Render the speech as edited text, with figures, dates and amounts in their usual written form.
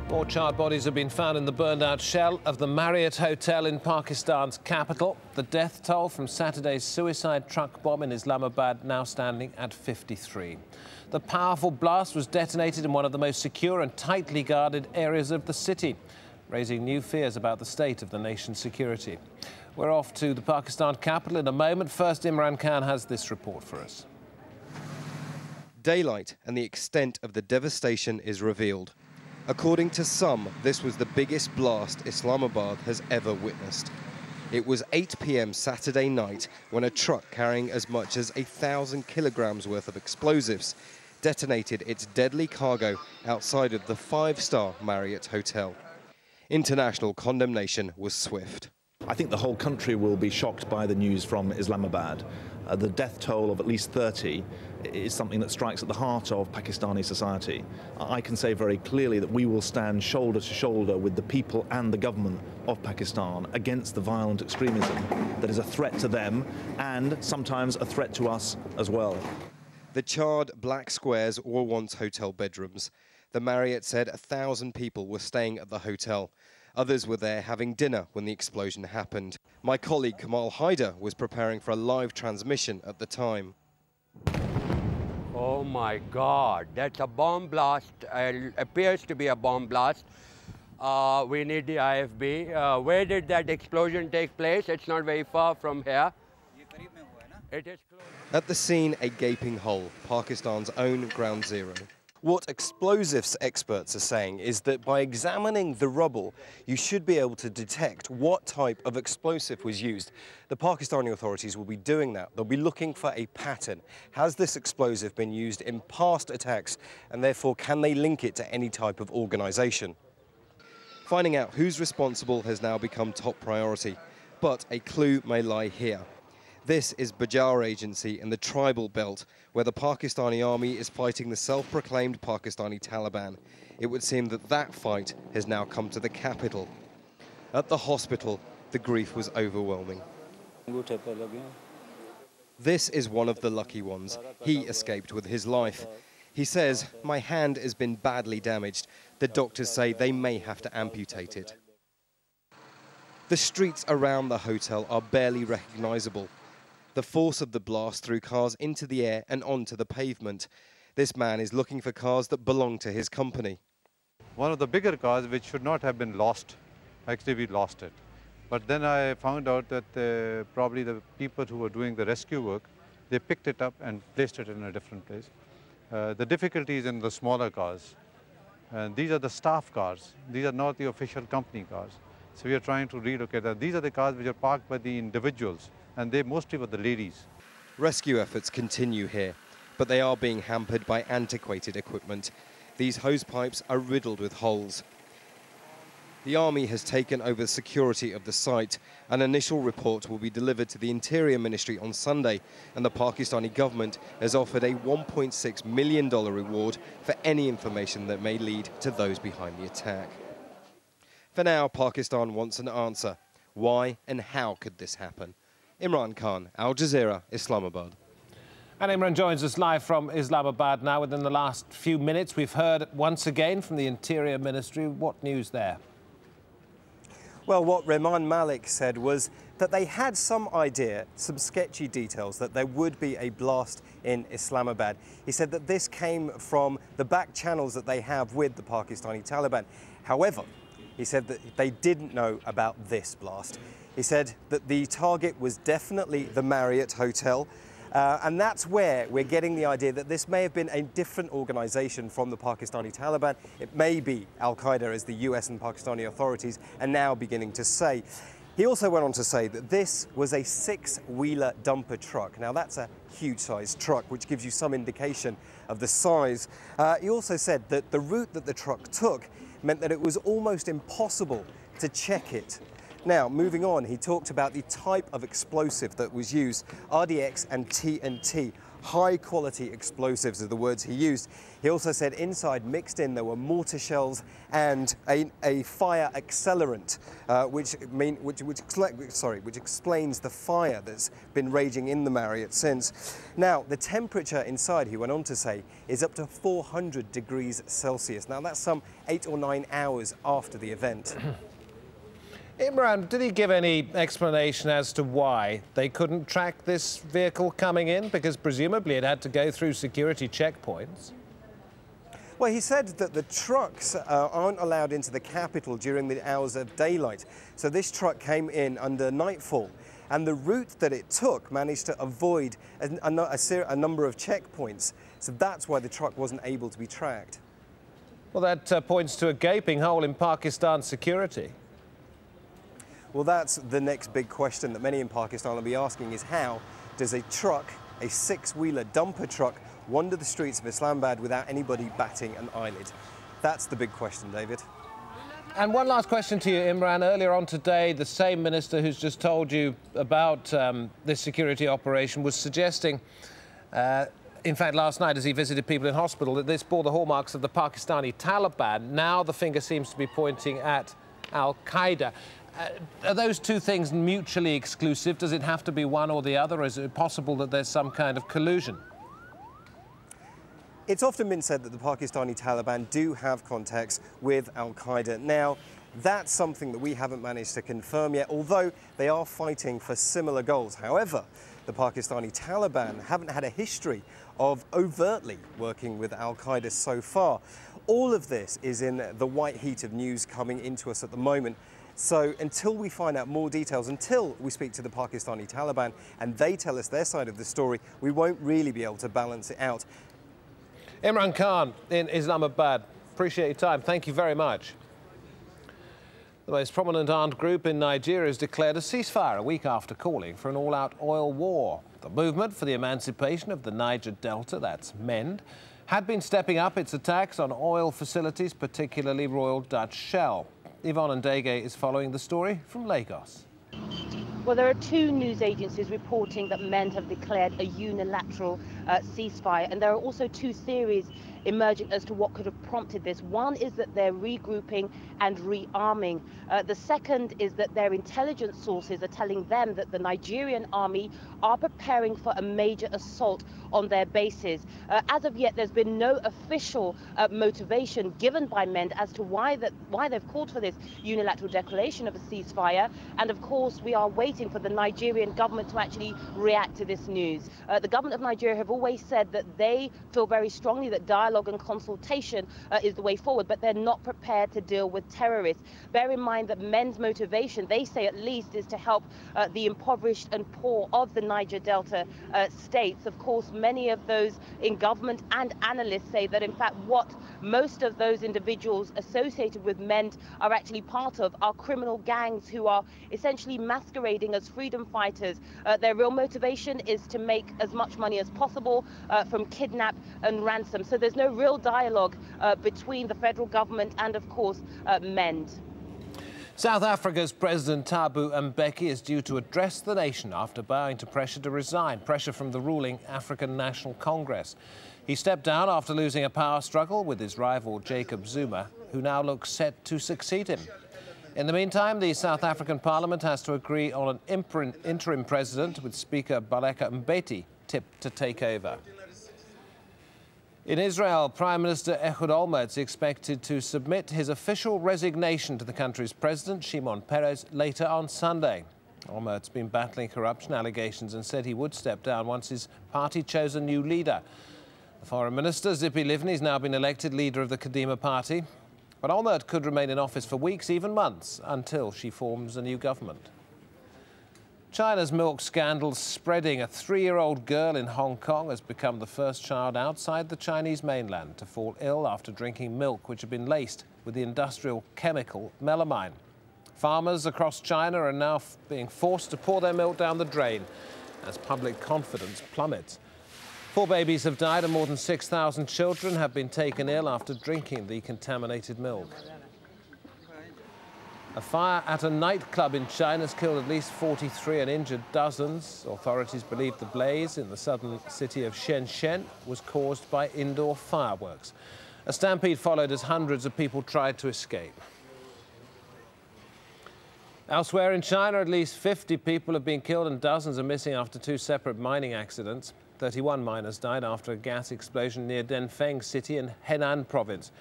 More charred bodies have been found in the burned-out shell of the Marriott Hotel in Pakistan's capital. The death toll from Saturday's suicide truck bomb in Islamabad now standing at 53. The powerful blast was detonated in one of the most secure and tightly guarded areas of the city, raising new fears about the state of the nation's security. We're off to the Pakistan capital in a moment. First, Imran Khan has this report for us. Daylight and the extent of the devastation is revealed. According to some, this was the biggest blast Islamabad has ever witnessed. It was 8 p.m. Saturday night when a truck carrying as much as 1,000 kilograms worth of explosives detonated its deadly cargo outside of the five-star Marriott Hotel. International condemnation was swift. I think the whole country will be shocked by the news from Islamabad. The death toll of at least 30 is something that strikes at the heart of Pakistani society. I can say very clearly that we will stand shoulder to shoulder with the people and the government of Pakistan against the violent extremism that is a threat to them and sometimes a threat to us as well. The charred black squares were once hotel bedrooms. The Marriott said 1,000 people were staying at the hotel. Others were there having dinner when the explosion happened. My colleague Kamal Haider was preparing for a live transmission at the time. Oh my God, that's a bomb blast. Appears to be a bomb blast. We need the IFB. Where did that explosion take place? It's not very far from here. It is close. At the scene, a gaping hole, Pakistan's own ground zero. What explosives experts are saying is that by examining the rubble, you should be able to detect what type of explosive was used. The Pakistani authorities will be doing that. They'll be looking for a pattern. Has this explosive been used in past attacks, and therefore can they link it to any type of organization? Finding out who's responsible has now become top priority, but a clue may lie here. This is Bajar Agency in the tribal belt, where the Pakistani army is fighting the self-proclaimed Pakistani Taliban. It would seem that that fight has now come to the capital. At the hospital, the grief was overwhelming. This is one of the lucky ones. He escaped with his life. He says, "My hand has been badly damaged. The doctors say they may have to amputate it." The streets around the hotel are barely recognizable. The force of the blast threw cars into the air and onto the pavement. This man is looking for cars that belong to his company. One of the bigger cars which should not have been lost, actually we lost it. But then I found out that probably the people who were doing the rescue work, they picked it up and placed it in a different place. The difficulty is in the smaller cars. And these are the staff cars. These are not the official company cars. So we are trying to relocate them. These are the cars which are parked by the individuals, and they mostly were the ladies. Rescue efforts continue here, but they are being hampered by antiquated equipment. These hose pipes are riddled with holes. The army has taken over security of the site. An initial report will be delivered to the Interior Ministry on Sunday, and the Pakistani government has offered a $1.6 million reward for any information that may lead to those behind the attack. For now, Pakistan wants an answer. Why and how could this happen? Imran Khan, Al Jazeera, Islamabad. And Imran joins us live from Islamabad now. Within the last few minutes, we've heard once again from the Interior Ministry. What news there? Well, what Rehman Malik said was that they had some idea, some sketchy details, that there would be a blast in Islamabad. He said that this came from the back channels that they have with the Pakistani Taliban. However, he said that they didn't know about this blast. He said that the target was definitely the Marriott Hotel, and that's where we're getting the idea that this may have been a different organization from the Pakistani Taliban. It may be Al-Qaeda, as the US and Pakistani authorities are now beginning to say. He also went on to say that this was a six-wheeler dumper truck. Now, that's a huge-sized truck, which gives you some indication of the size. He also said that the route that the truck took meant that it was almost impossible to check it. Now, moving on, he talked about the type of explosive that was used, RDX and TNT. high-quality explosives are the words he used. He also said inside, mixed in, there were mortar shells and a fire accelerant, which explains the fire that's been raging in the Marriott since. Now, the temperature inside, he went on to say, is up to 400 degrees Celsius. Now, that's some 8 or 9 hours after the event. Imran, did he give any explanation as to why they couldn't track this vehicle coming in? Because presumably it had to go through security checkpoints. Well, he said that the trucks aren't allowed into the capital during the hours of daylight. So this truck came in under nightfall, and the route that it took managed to avoid a number of checkpoints. So that's why the truck wasn't able to be tracked. Well, that points to a gaping hole in Pakistan's security. Well, that's the next big question that many in Pakistan will be asking is how does a truck, a six-wheeler dumper truck, wander the streets of Islamabad without anybody batting an eyelid? That's the big question, David. And one last question to you, Imran. Earlier on today, the same minister who's just told you about this security operation was suggesting, in fact, last night as he visited people in hospital, that this bore the hallmarks of the Pakistani Taliban. Now the finger seems to be pointing at Al-Qaeda. Are those two things mutually exclusive? Does it have to be one or the other? Or is it possible that there's some kind of collusion? It's often been said that the Pakistani Taliban do have contacts with Al-Qaeda. Now, that's something that we haven't managed to confirm yet, although they are fighting for similar goals. However, the Pakistani Taliban haven't had a history of overtly working with Al-Qaeda so far. All of this is in the white heat of news coming into us at the moment. So until we find out more details, until we speak to the Pakistani Taliban and they tell us their side of the story, we won't really be able to balance it out. Imran Khan in Islamabad, appreciate your time. Thank you very much. The most prominent armed group in Nigeria has declared a ceasefire a week after calling for an all-out oil war. The movement for the emancipation of the Niger Delta, that's MEND, had been stepping up its attacks on oil facilities, particularly Royal Dutch Shell. Yvonne Ndege is following the story from Lagos. Well, there are two news agencies reporting that MEND have declared a unilateral ceasefire, and there are also two theories emerging as to what could have prompted this. One is that they're regrouping and rearming. The second is that their intelligence sources are telling them that the Nigerian army are preparing for a major assault on their bases. As of yet, there's been no official motivation given by MEND as to why they've called for this unilateral declaration of a ceasefire. And of course, we are waiting for the Nigerian government to actually react to this news. The government of Nigeria have always said that they feel very strongly that dialogue and consultation is the way forward, but they're not prepared to deal with terrorists. Bear in mind that MEND's motivation, they say at least, is to help the impoverished and poor of the Niger Delta states. Of course, many of those in government and analysts say that, in fact, what most of those individuals associated with MEND are actually part of are criminal gangs who are essentially masquerading as freedom fighters. Their real motivation is to make as much money as possible from kidnap and ransom. So there's no real dialogue between the federal government and, of course, MEND. South Africa's President Thabo Mbeki is due to address the nation after bowing to pressure to resign, pressure from the ruling African National Congress. He stepped down after losing a power struggle with his rival Jacob Zuma, who now looks set to succeed him. In the meantime, the South African Parliament has to agree on an interim president, with Speaker Baleka Mbete tipped to take over. In Israel, Prime Minister Ehud Olmert is expected to submit his official resignation to the country's president, Shimon Peres, later on Sunday. Olmert's been battling corruption allegations and said he would step down once his party chose a new leader. The Foreign Minister, Tzipi Livni, has now been elected leader of the Kadima party. But Olmert could remain in office for weeks, even months, until she forms a new government. China's milk scandal spreading. A 3-year-old girl in Hong Kong has become the first child outside the Chinese mainland to fall ill after drinking milk which had been laced with the industrial chemical melamine. Farmers across China are now being forced to pour their milk down the drain as public confidence plummets. 4 babies have died and more than 6,000 children have been taken ill after drinking the contaminated milk. A fire at a nightclub in China has killed at least 43 and injured dozens. Authorities believe the blaze in the southern city of Shenzhen was caused by indoor fireworks. A stampede followed as hundreds of people tried to escape. Elsewhere in China, at least 50 people have been killed and dozens are missing after two separate mining accidents. 31 miners died after a gas explosion near Denfeng city in Henan province.